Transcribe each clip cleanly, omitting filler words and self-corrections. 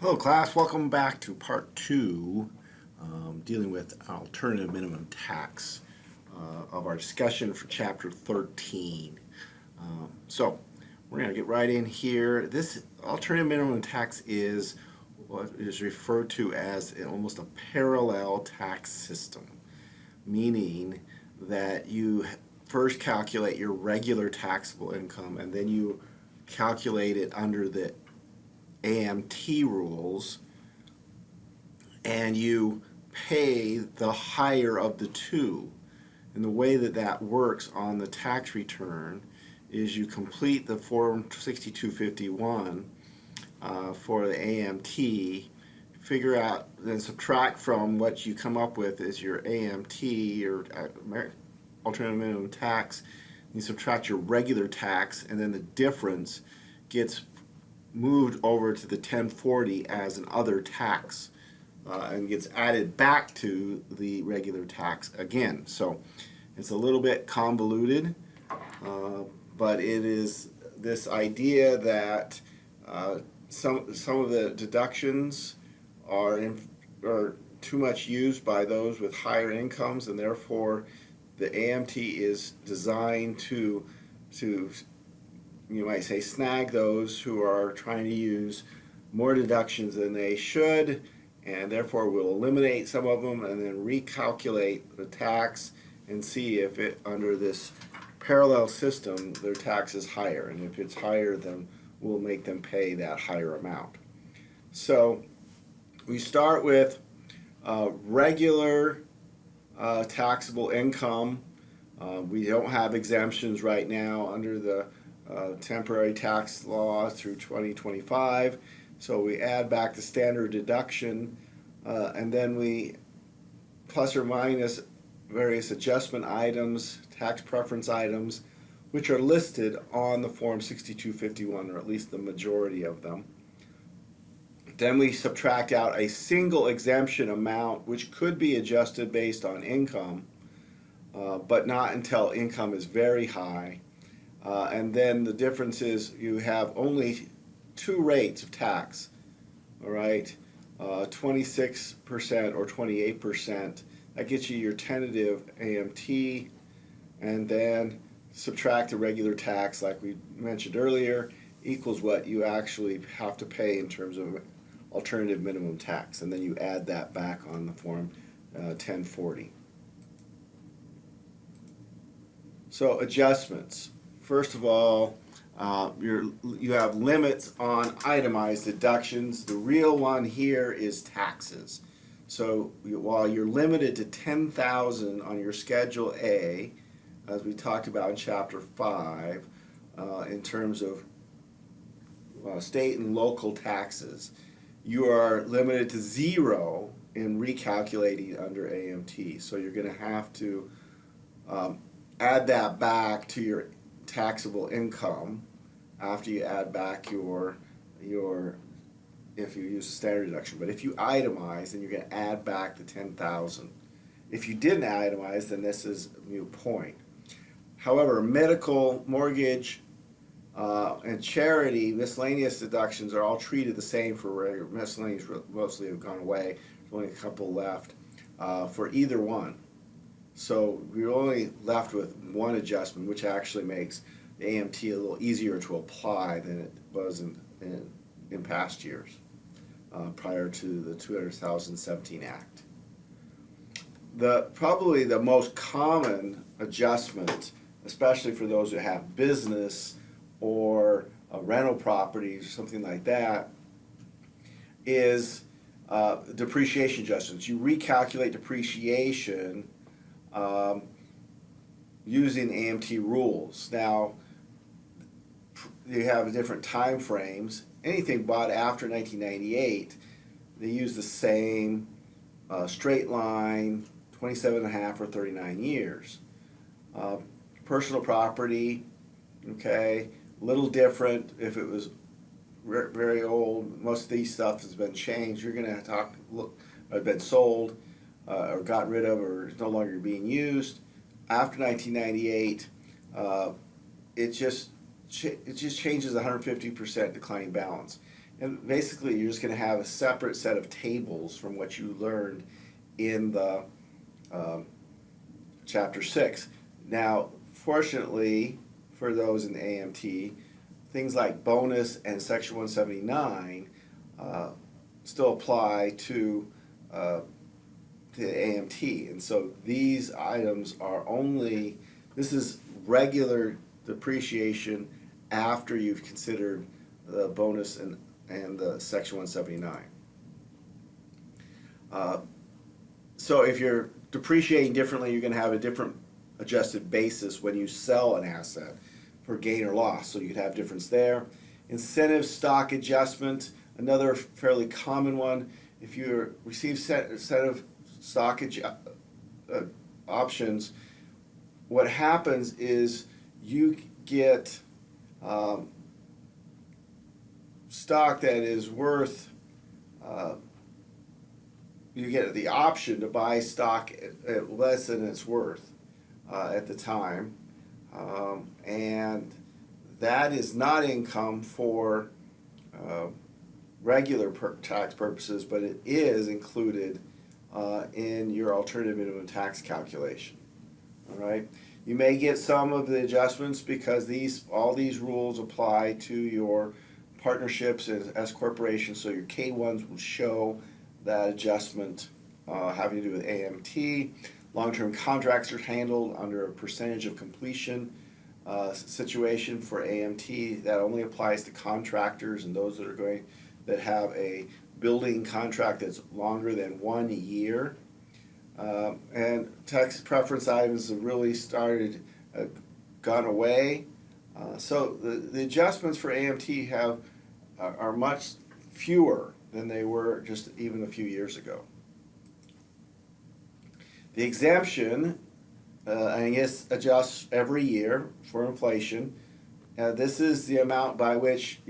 Hello class, welcome back to part two, dealing with alternative minimum tax of our discussion for chapter 13. So we're going to get right in here. This alternative minimum tax is what is referred to as almost a parallel tax system, meaning that you first calculate your regular taxable income and then you calculate it under the AMT rules, and you pay the higher of the two. And the way that that works on the tax return is you complete the Form 6251 for the AMT, figure out, then subtract from what you come up with as your AMT, your alternative minimum tax. You subtract your regular tax, and then the difference gets moved over to the 1040 as an other tax and gets added back to the regular tax again. So it's a little bit convoluted, but it is this idea that some of the deductions are too much used by those with higher incomes, and therefore the AMT is designed to you might say snag those who are trying to use more deductions than they should, and therefore we'll eliminate some of them and then recalculate the tax and see if it under this parallel system their tax is higher, and if it's higher then we'll make them pay that higher amount. So we start with regular taxable income. We don't have exemptions right now under the temporary tax law through 2025, so we add back the standard deduction, and then we plus or minus various adjustment items, tax preference items, which are listed on the Form 6251, or at least the majority of them. Then we subtract out a single exemption amount, which could be adjusted based on income, but not until income is very high. And then the difference is you have only two rates of tax, all right, 26% or 28%. That gets you your tentative AMT, and then subtract the regular tax, like we mentioned earlier, equals what you actually have to pay in terms of alternative minimum tax, and then you add that back on the Form 1040. So adjustments. First of all, you have limits on itemized deductions. The real one here is taxes. So while you're limited to $10,000 on your Schedule A, as we talked about in Chapter 5, in terms of state and local taxes, you are limited to zero in recalculating under AMT. So you're going to have to add that back to your taxable income after you add back your if you use a standard deduction. But if you itemize, then you're going to add back the $10,000. If you didn't itemize, then this is a moot point. However, medical, mortgage, and charity miscellaneous deductions are all treated the same for regular. Miscellaneous mostly have gone away. There's only a couple left for either one. So we're only left with one adjustment, which actually makes the AMT a little easier to apply than it was in past years, prior to the 2017 Act. Probably the most common adjustment, especially for those who have business or rental properties or something like that, is depreciation adjustments. You recalculate depreciation using AMT rules. Now, you have different time frames. Anything bought after 1998, they use the same straight line, 27.5 or 39 years. Personal property, okay, a little different. If it was very old, most of these stuff has been changed. You're going to have been sold or got rid of, or is no longer being used. After 1998, it just changes 150% declining balance. And basically, you're just going to have a separate set of tables from what you learned in the um, chapter 6. Now, fortunately, for those in the AMT, things like bonus and Section 179 still apply uh, to the AMT. And so these items are only, this is regular depreciation after you've considered the bonus and the Section 179. So if you're depreciating differently, you're going to have a different adjusted basis when you sell an asset for gain or loss. So you could have difference there. Incentive stock adjustment, another fairly common one. If you receive incentive stock options, what happens is you get stock that is worth you get the option to buy stock at less than it's worth at the time. And that is not income for regular tax purposes, but it is included in your alternative minimum tax calculation. All right. You may get some of the adjustments because all these rules apply to your partnerships and S corporations, so your K1s will show that adjustment having to do with AMT. Long-term contracts are handled under a percentage of completion situation for AMT. That only applies to contractors and those that have a building contract that's longer than 1 year. And tax preference items have really gone away. So the adjustments for AMT are much fewer than they were just even a few years ago. The exemption, I guess, adjusts every year for inflation. This is the amount by which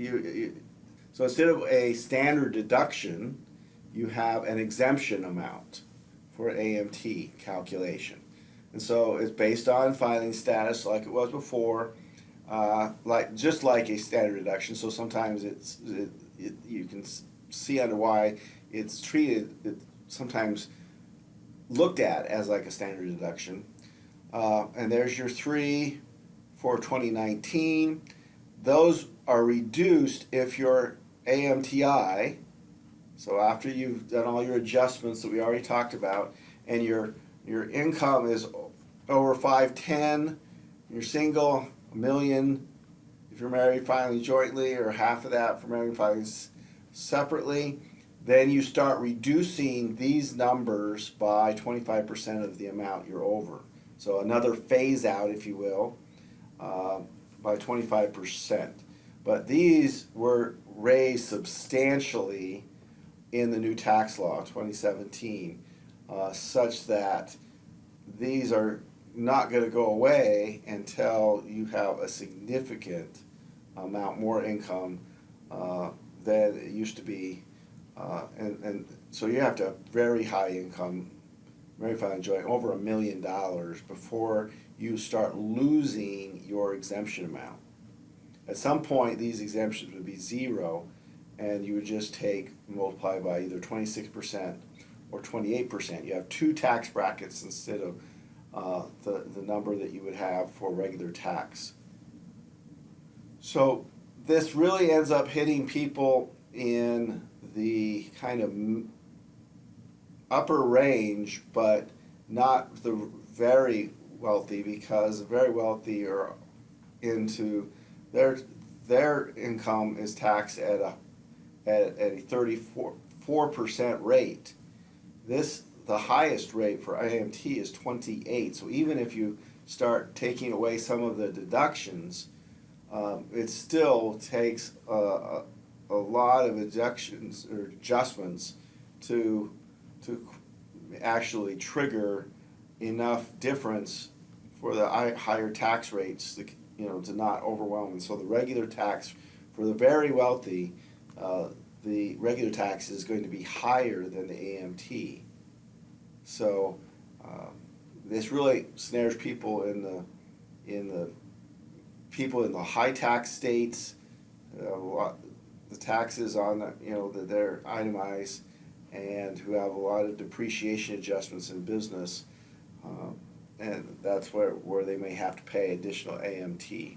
so instead of a standard deduction, you have an exemption amount for AMT calculation. And so it's based on filing status like it was before, just like a standard deduction. So sometimes you can see under why it's sometimes looked at as like a standard deduction. And there's your 3 for 2019. Those are reduced if your AMTI, so after you've done all your adjustments that we already talked about, and your income is over 510, you're single, $1 million if you're married filing jointly, or half of that for married filing separately, then you start reducing these numbers by 25% of the amount you're over. So another phase out, if you will, by 25%. But these were raised substantially in the new tax law, 2017, such that these are not going to go away until you have a significant amount more income than it used to be. And so you have to have very high income, very fine joint, over $1 million before you start losing your exemption amount. At some point, these exemptions would be zero, and you would just multiply by either 26% or 28%. You have two tax brackets instead of the number that you would have for regular tax. So this really ends up hitting people in the kind of upper range, but not the very wealthy, because the very wealthy are into their income is taxed at a 34% rate. The highest rate for AMT is 28. So even if you start taking away some of the deductions, it still takes a lot of deductions or adjustments to actually trigger enough difference for the higher tax rates to not overwhelm. And so the regular tax for the very wealthy, the regular tax is going to be higher than the AMT. So this really snares people in the high tax states. the taxes on the, that they're itemized, and who have a lot of depreciation adjustments in business, and that's where they may have to pay additional AMT.